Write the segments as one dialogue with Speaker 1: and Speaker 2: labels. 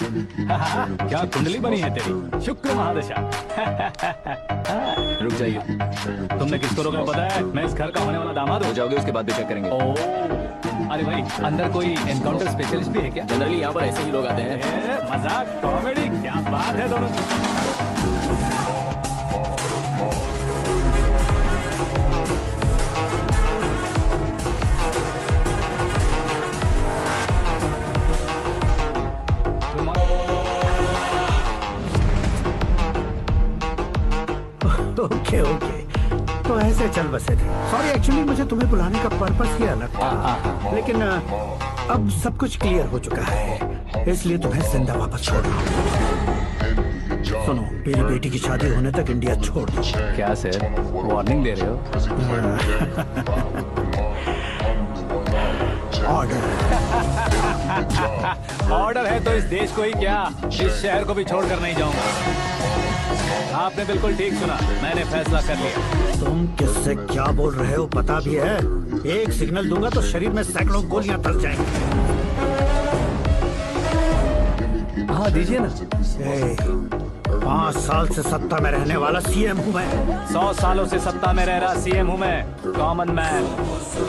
Speaker 1: क्या कुंडली बनी है तेरी, शुक्र महादशा।
Speaker 2: रुक जाइए।
Speaker 1: तुमने किसको रोका पता है? मैं इस घर का होने वाला दामाद
Speaker 2: हो
Speaker 1: हूँ।
Speaker 2: जाओगे उसके बाद भी चेक करेंगे।
Speaker 1: अरे भाई, अंदर कोई एनकाउंटर स्पेशलिस्ट भी है क्या?
Speaker 2: जनरली यहाँ पर ऐसे ही लोग आते हैं।
Speaker 1: मजाक कॉमेडी, क्या बात है दोनों।
Speaker 3: ओके ओके, तो ऐसे चल बसे थे। सॉरी, एक्चुअली मुझे तुम्हें बुलाने का पर्पस ही अलग था, लेकिन अब सब कुछ क्लियर हो चुका है, इसलिए तुम्हें जिंदा वापस छोड़ रहा हूँ। सुनो, मेरी बेटी की शादी होने तक इंडिया छोड़ दो।
Speaker 1: क्या सर, वार्निंग दे रहे हो?
Speaker 3: ऑर्डर।
Speaker 1: ऑर्डर है तो इस देश को ही क्या, इस शहर को भी छोड़कर नहीं जाऊंगा। आपने बिल्कुल ठीक सुना, मैंने फैसला कर लिया।
Speaker 3: तुम किससे क्या बोल रहे हो पता भी है? एक सिग्नल दूंगा तो शरीर में सैकड़ों गोलियां धस जाएंगी।
Speaker 1: हाँ दीजिए ना।
Speaker 3: 5 साल से सत्ता में रहने वाला सीएम हूँ मैं।
Speaker 1: 100 सालों से सत्ता में रह रहा सीएम हूँ मैं। Common man,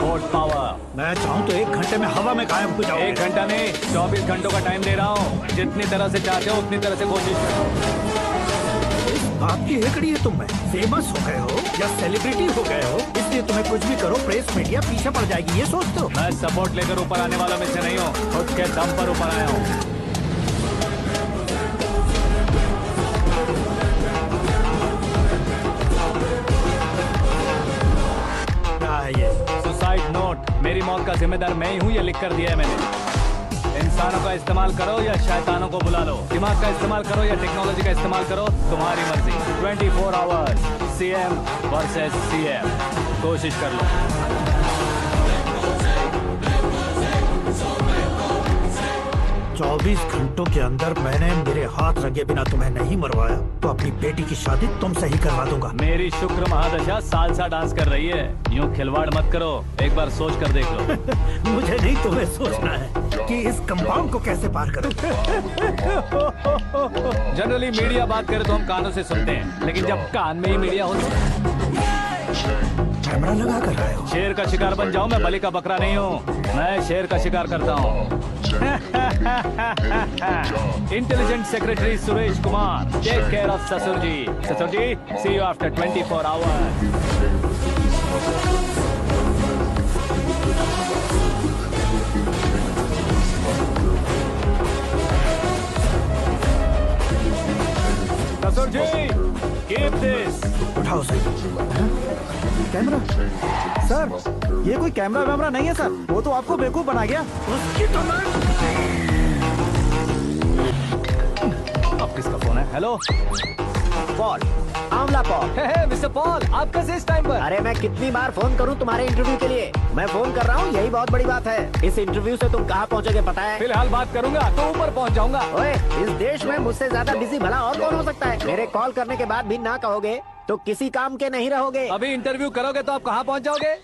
Speaker 1: vote power.
Speaker 3: मैं चाहूँ तो 1 घंटे में हवा में गायब हो जाऊँ।
Speaker 1: 1 घंटा नहीं, 24 घंटों का टाइम दे रहा हूँ। जितनी तरह से चाहते हो उतनी तरह से कोशिश करो।
Speaker 3: आपकी हेकड़ी है, तुम में फेमस हो गए हो या सेलिब्रिटी हो गए हो, इसलिए तुम्हें कुछ भी करो प्रेस मीडिया पीछे पड़ जाएगी, ये सोचते हो?
Speaker 1: मैं सपोर्ट लेकर ऊपर आने वालों में से नहीं हूँ, खुद के दम पर ऊपर आया हूँ। सुसाइड नोट, मेरी मौत का जिम्मेदार मैं ही हूँ, ये लिख कर दिया है मैंने। इंसानों का इस्तेमाल करो या शैतानों को बुला लो, दिमाग का इस्तेमाल करो या टेक्नोलॉजी का इस्तेमाल करो, तुम्हारी मर्जी। 24 आवर्स सीएम वर्सेस सीएम, कोशिश कर लो।
Speaker 3: 24 घंटों के अंदर मैंने मेरे हाथ रंगे बिना तुम्हें नहीं मरवाया तो अपनी बेटी की शादी तुमसे ही करवा दूंगा।
Speaker 1: मेरी शुक्र महादशा सालसा डांस कर रही है, यूं खिलवाड़ मत करो, एक बार सोच कर देख लो।
Speaker 3: मुझे नहीं, तुम्हें सोचना है कि इस कंपाउंड को कैसे पार करूं।
Speaker 1: जनरली मीडिया बात करे तो हम कानों से सुनते हैं, लेकिन जब कान में ही मीडिया हो तो
Speaker 3: कैमरा लगा कर रहे हो।
Speaker 1: शेर का शिकार बन जाऊं, मैं बलि का बकरा नहीं हूँ, मैं शेर का शिकार करता हूँ। Intelligent secretary Suresh Kumar, take care of ससुर जी। ससुर जी, सी यू आफ्टर 24 आवर्स। ससुर जी, कीप दिस।
Speaker 3: उठाओ सर। कैमरा सर, ये कोई कैमरा वैमरा नहीं है सर, वो तो आपको बेवकूफ बना गया। उसकी तो
Speaker 1: अब किसका फोन है? हेलो
Speaker 4: पॉल, आंवला पॉल।
Speaker 1: मिस्टर पॉल, आप कैसे इस टाइम पर?
Speaker 4: अरे मैं कितनी बार फोन करूं तुम्हारे इंटरव्यू के लिए? मैं फोन कर रहा हूं, यही बहुत बड़ी बात है। इस इंटरव्यू से तुम कहां पहुंचोगे पता है?
Speaker 1: फिलहाल बात करूंगा तो ऊपर पहुंच जाऊंगा।
Speaker 4: ओए, इस देश में मुझसे ज्यादा बिजी भला और कौन हो सकता है? मेरे कॉल करने के बाद भी ना कहोगे तो किसी काम के नहीं रहोगे।
Speaker 1: अभी इंटरव्यू करोगे तो आप कहाँ पहुँच जाओगे?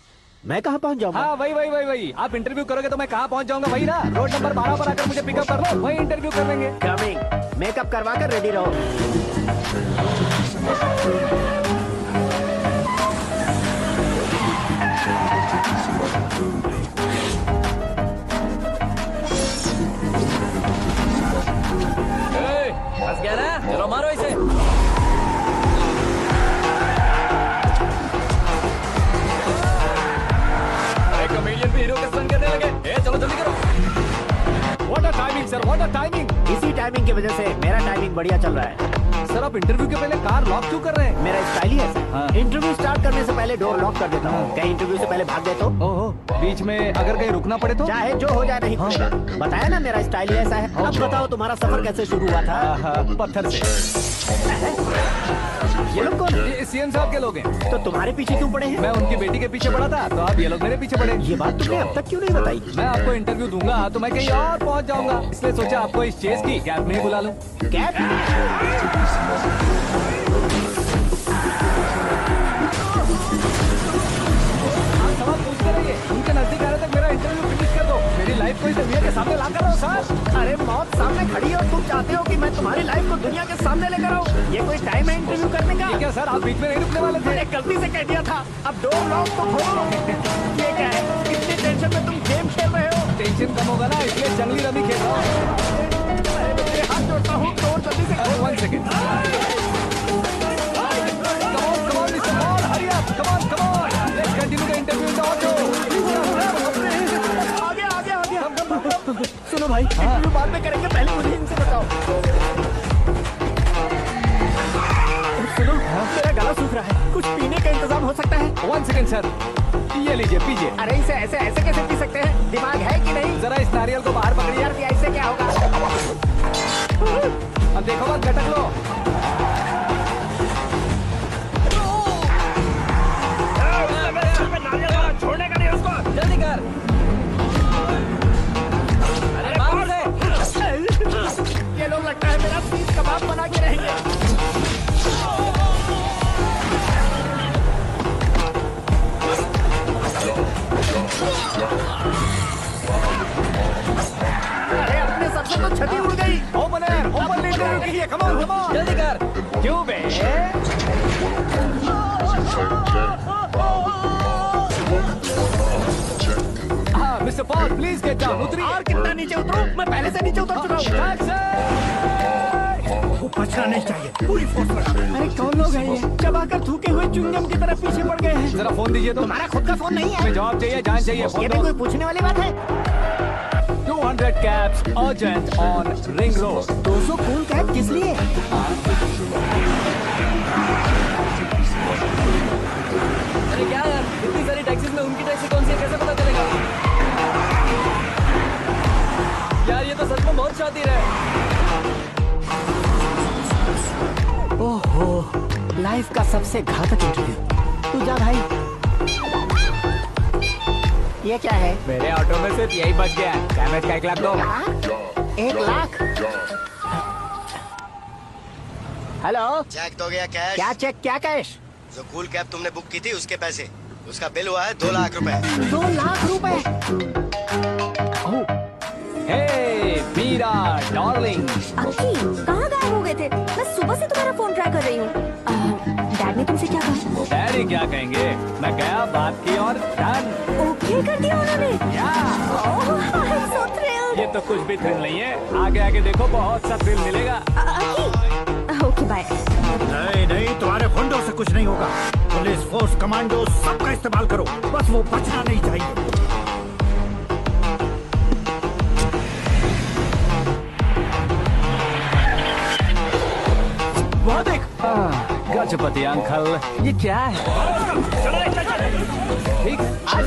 Speaker 4: मैं कहाँ पहुँच जाऊंगा?
Speaker 1: हाँ वही। आप इंटरव्यू करोगे तो मैं कहाँ पहुँच जाऊंगा? वही ना, रोड नंबर 12 पर आकर मुझे पिकअप कर लो, वही इंटरव्यू कर लेंगे।
Speaker 4: कमिंग। मेकअप करवा कर रेडी रहो।
Speaker 2: फंस गया ना, चलो मारो इसे। कमेडियन भी हीरो के संग करने लगे। चलो जल्दी करो।
Speaker 1: What a timing sir, what a timing.
Speaker 4: इसी टाइमिंग की वजह से मेरा टाइमिंग बढ़िया चल रहा है।
Speaker 1: सर आप इंटरव्यू के पहले कार लॉक क्यों कर रहे हैं?
Speaker 4: मेरा स्टाइल ही ऐसा है।
Speaker 1: हाँ।
Speaker 4: इंटरव्यू स्टार्ट करने से पहले डोर लॉक कर देता हूँ। कहीं इंटरव्यू से पहले भाग गए तो?
Speaker 1: ओहो, बीच में अगर कहीं रुकना पड़े तो?
Speaker 4: चाहे जो हो जाए नहीं खुलेगा। बताया ना मेरा स्टाइल ही ऐसा है। अब बताओ तुम्हारा सफर कैसे शुरू हुआ था?
Speaker 1: पत्थर से।
Speaker 4: ये लोग कौन है?
Speaker 1: ये सीएम साहब के लोग हैं।
Speaker 4: तो तुम्हारे पीछे क्यों पड़े हैं?
Speaker 1: मैं उनकी बेटी के पीछे पड़ा था, तो अब ये लोग मेरे पीछे पड़े।
Speaker 4: ये बात तुमने अब तक क्यों नहीं बताई?
Speaker 1: मैं आपको इंटरव्यू दूंगा तो मैं कहीं और पहुंच जाऊंगा, इसलिए सोचा आपको इस चेस की कैब में ही बुला लूं।
Speaker 4: कैब?
Speaker 1: आप सवाल पूछते रहिए, उनके नजदीक आने तक मेरा इंटरव्यू फिनिश कर दो। मेरी लाइफ को इस दुनिया के सामने ला कर रहो सर।
Speaker 4: अरे मौत सामने खड़ी हो, तुम चाहते हो कि मैं तुम्हारी लाइफ को दुनिया के सामने लेकर आऊं? ये कोई टाइम है इंटरव्यू करने का?
Speaker 1: क्या सर आप बीच में नहीं रुकने वाले थे?
Speaker 4: मैंने गलती से कह दिया था, अब डोर लॉक तो खोलो। ये क्या है, इतनी टेंशन में तुम गेम खेल रहे हो?
Speaker 1: टेंशन कम होगा ना, इसलिए जंगली रमी खेल रहा हूँ।
Speaker 4: मैं हाथ जोड़ता हूँ, डोर जल्दी से खोलो।
Speaker 1: 1 second. Come on, Mr. Paul, hurry up. Come on. Let's continue the interview in the auto.
Speaker 4: आ गया। सुनो भाई, इंटरव्यू बाद में करेंगे, पहले मुझे इनसे बताओ। सुनो, मेरा गला सूख रहा है, कुछ पीने का इंतजाम हो सकता है?
Speaker 1: 1 सेकेंड सर, ये लीजिए पीजिए।
Speaker 4: अरे इसे ऐसे कैसे पी सकते हैं? दिमाग है कि नहीं?
Speaker 1: जरा इस नारियल को बाहर पकड़िए।
Speaker 4: यार इससे क्या होगा?
Speaker 1: अब देखो मत, गटक लो।
Speaker 4: छोड़ने का नहीं उसको,
Speaker 2: जल्दी कर। अरे बाप रे,
Speaker 4: ये लोग लगता है मेरा सीख कबाब बना के रहेंगे। अरे अपने सर से तो छठी उड़ गई।
Speaker 1: ओपन इंटरव्यू कीजिए। कम ऑन
Speaker 2: जल्दी कर।
Speaker 1: क्यों बे? हाँ mister Paul, please get down. उतरिए।
Speaker 4: और कितना नीचे उतरूं? मैं पहले से नीचे उतर चुका हूँ। वो बचना नहीं चाहिए, पूरी फोर्स लगा। अरे कौन लोग हैं ये? चबाकर थूके हुए च्युइंगम की तरह पीछे पड़ गए हैं।
Speaker 1: जरा फोन दीजिए तो।
Speaker 4: तुम्हारा खुद का फोन नहीं है?
Speaker 1: हमें जवाब चाहिए, जान चाहिए।
Speaker 4: ये
Speaker 1: फोन
Speaker 4: भी
Speaker 1: दो।
Speaker 4: कोई पूछने वाली बात है?
Speaker 1: 200 cabs urgent on Ring Road.
Speaker 4: 200 cool cab किस लिए?
Speaker 2: अरे क्या यार, इतनी सारी टैक्सीज में उनकी टैक्सी कौन सी है, कैसे पता चलेगा? यार ये तो सच में बहुत शातिर है।
Speaker 4: ओहो, लाइफ का सबसे घातक इंटरव्यू। तू जा भाई। ये क्या है?
Speaker 1: मेरे ऑटो में सिर्फ यही बच गया। डैमेज का 1 लाख दो।
Speaker 4: 1 लाख? हेलो,
Speaker 5: चेक तो गया कैश।
Speaker 4: क्या चेक, क्या कैश?
Speaker 5: जो कूल कैब तुमने बुक की थी उसके पैसे, उसका बिल हुआ है 2 लाख रुपए।
Speaker 4: 2 लाख रुपए?
Speaker 1: हे मीरा डार्लिंग।
Speaker 6: अक्की, कहाँ गायब हो गए थे? मैं सुबह से तुम्हारा फोन ट्राई कर रही हूँ। डैड ने तुमसे क्या कहा?
Speaker 1: डैडी क्या कहेंगे, मैं गया, बात की और डन।
Speaker 6: ओके कर दिया उन्होंने? I'm so thrilled.
Speaker 1: ये तो कुछ भी थ्रिल नहीं है, आगे देखो बहुत सा थ्रिल मिलेगा।
Speaker 6: अक्की, ओके बाय।
Speaker 3: नहीं, तुम्हारे गुंडों से कुछ नहीं होगा। पुलिस फोर्स, कमांडो, सबका इस्तेमाल करो, बस वो बचना नहीं चाहिए।
Speaker 1: वो देख, गजपति अंकल, ये क्या है? ठीक, आज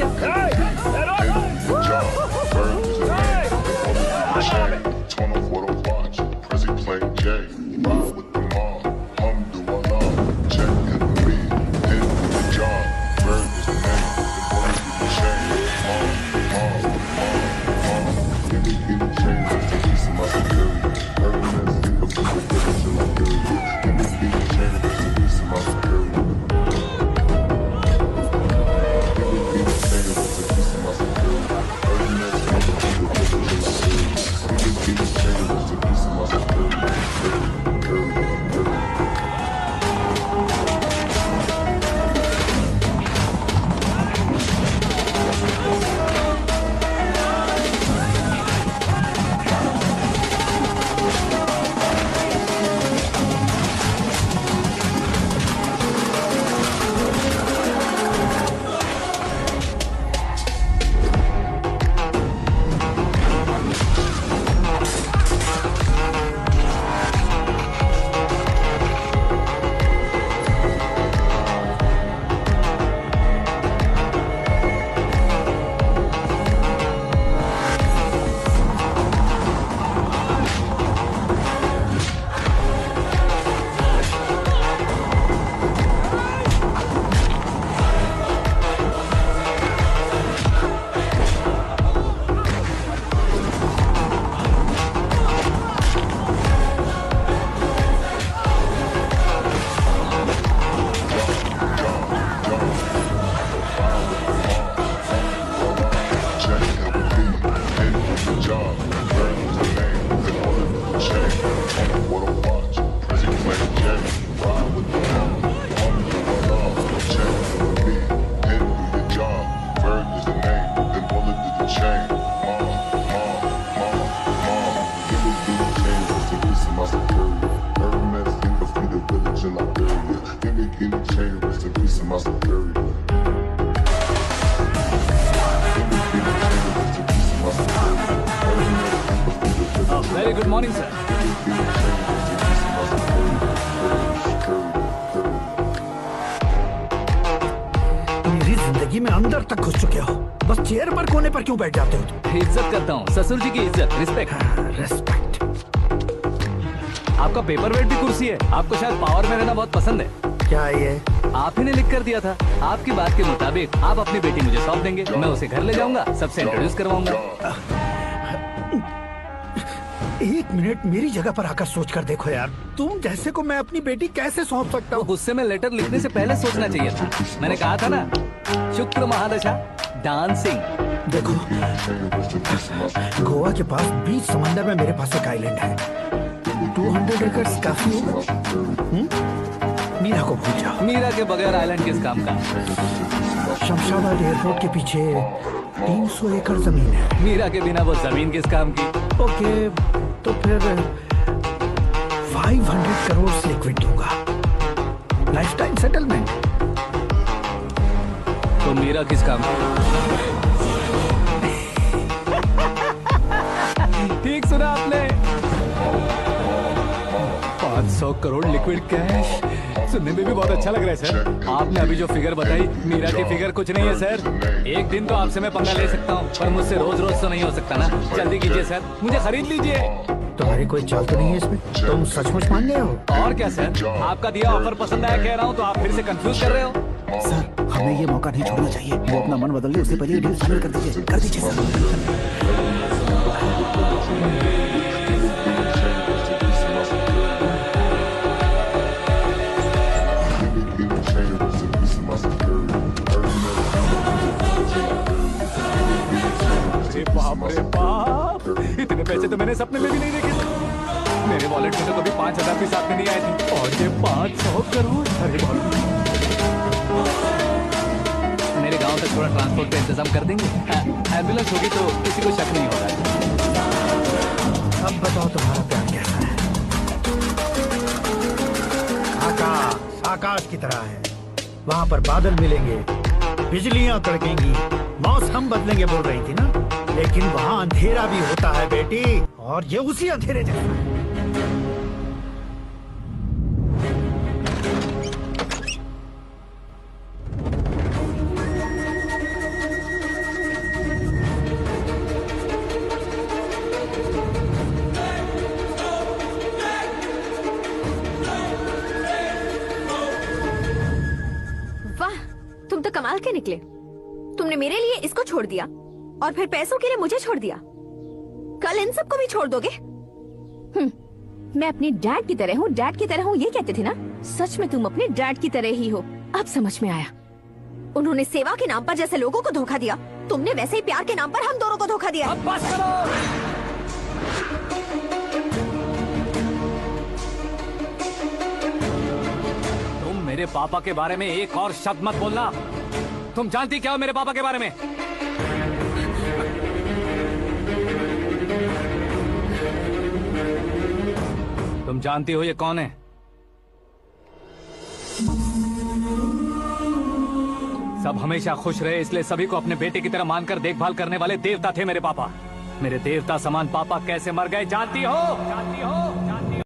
Speaker 7: what I watch. Prison playing James, ride with the mob. Mommy with my love, change for me. Pen do your job, Bird is the name, then bullet to the chain. Mom, niggas do the chain, rest in peace of my superior. Hermes in the feet of village in Liberia. Nigga get the chain, rest in peace of my superior.
Speaker 1: Very good morning sir.
Speaker 3: मेरी जिंदगी में अंदर तक घुस चुके हो, बस chair पर कोने पर क्यों बैठ जाते हो?
Speaker 1: इज्जत करता हूँ, ससुर जी की इज्जत, रिस्पेक्ट।
Speaker 3: रेस्पेक्ट।
Speaker 1: आपका पेपर वेट भी कुर्सी है। आपको शायद पावर में रहना बहुत पसंद है।
Speaker 3: क्या ये?
Speaker 1: आप ही ने लिख कर दिया था। आपकी बात के मुताबिक आप अपनी बेटी मुझे सौंप देंगे, मैं उसे घर ले जाऊंगा, सबसे इंट्रोड्यूस करवाऊंगा।
Speaker 3: एक मिनट मेरी जगह पर आकर सोच कर देखो यार, तुम जैसे को मैं अपनी बेटी कैसे सौंप सकता
Speaker 1: तो
Speaker 3: हूँ?
Speaker 1: गुस्से में लेटर लिखने से पहले सोचना चाहिए था। मैंने कहा था ना, शुक्र महादशा डांसिंग।
Speaker 3: देखो, गोवा के पास बीच समंदर में मेरे पास एक आइलैंड है। 200 एकड़ काफी होगा। मीरा को भूल जाओ।
Speaker 1: मीरा के बगैर आइलैंड किस काम का?
Speaker 3: शमशाबाद एयरपोर्ट के पीछे 300 एकड़ जमीन है।
Speaker 1: मीरा के बिना वो जमीन किस काम की?
Speaker 3: ओके, तो फिर 500 करोड़ लिक्विड दूंगा, लाइफ टाइम सेटलमेंट।
Speaker 1: तो मीरा किस काम की? ठीक सुना आपने, 500 करोड़ लिक्विड कैश। सुनने में भी बहुत अच्छा लग रहा है सर। आपने अभी जो फिगर बताई, मीरा की फिगर कुछ नहीं है सर। एक दिन तो आपसे मैं पंगा ले सकता हूँ, पर मुझसे रोज रोज तो नहीं हो सकता ना। जल्दी कीजिए सर, मुझे खरीद लीजिए।
Speaker 3: तुम्हारी कोई चाल तो नहीं है इसमें? तुम सचमुच मान गए हो?
Speaker 1: और क्या सर, आपका दिया ऑफर पसंद आया कह रहा हूँ, तो आप फिर से कंफ्यूज कर रहे हो।
Speaker 8: सर, हमें ये मौका नहीं छोड़ना चाहिए। वो अपना मन बदल ले, उससे पहले डील फाइनल कर दीजिए। कर दीजिए सर।
Speaker 1: बाप रे बाप, इतने पैसे तो मैंने सपने में भी नहीं देखे थे। मेरे वॉलेट में तो कभी 5000 भी साथ में नहीं आए थे, और ये 500 करोड़। अरे बाप, मेरे गांव तक थोड़ा ट्रांसपोर्ट का इंतजाम कर देंगे? एम्बुलेंस होगी तो किसी को शक नहीं होगा।
Speaker 3: अब बताओ तुम्हारा प्यार कैसा है? आकाश आकाश की तरह है, वहाँ पर बादल मिलेंगे, बिजलियां कड़केंगी, मौसम बदलेंगे बोल रही थी ना, लेकिन वहाँ अंधेरा भी होता है बेटी, और ये उसी अंधेरे जैसा है।
Speaker 6: वाह, तुम तो कमाल के निकले। तुमने मेरे लिए इसको छोड़ दिया और फिर पैसों के लिए मुझे छोड़ दिया। कल इन सबको भी छोड़ दोगे? मैं अपने डैड की तरह हूँ, डैड की तरह हूँ, ये कहते थे ना। सच में तुम अपने डैड की तरह ही हो। अब समझ में आया। उन्होंने सेवा के नाम पर जैसे लोगों को धोखा दिया, तुमने वैसे ही प्यार के नाम पर हम दोनों को धोखा दिया।
Speaker 1: अब बस करो। तुम मेरे पापा के बारे में एक और शब्द मत बोलना। तुम जानती क्या हो मेरे पापा के बारे में? तुम जानती हो ये कौन है? सब हमेशा खुश रहे, इसलिए सभी को अपने बेटे की तरह मानकर देखभाल करने वाले देवता थे मेरे पापा। मेरे देवता समान पापा कैसे मर गए जानती हो? जानती हो? जानती हो?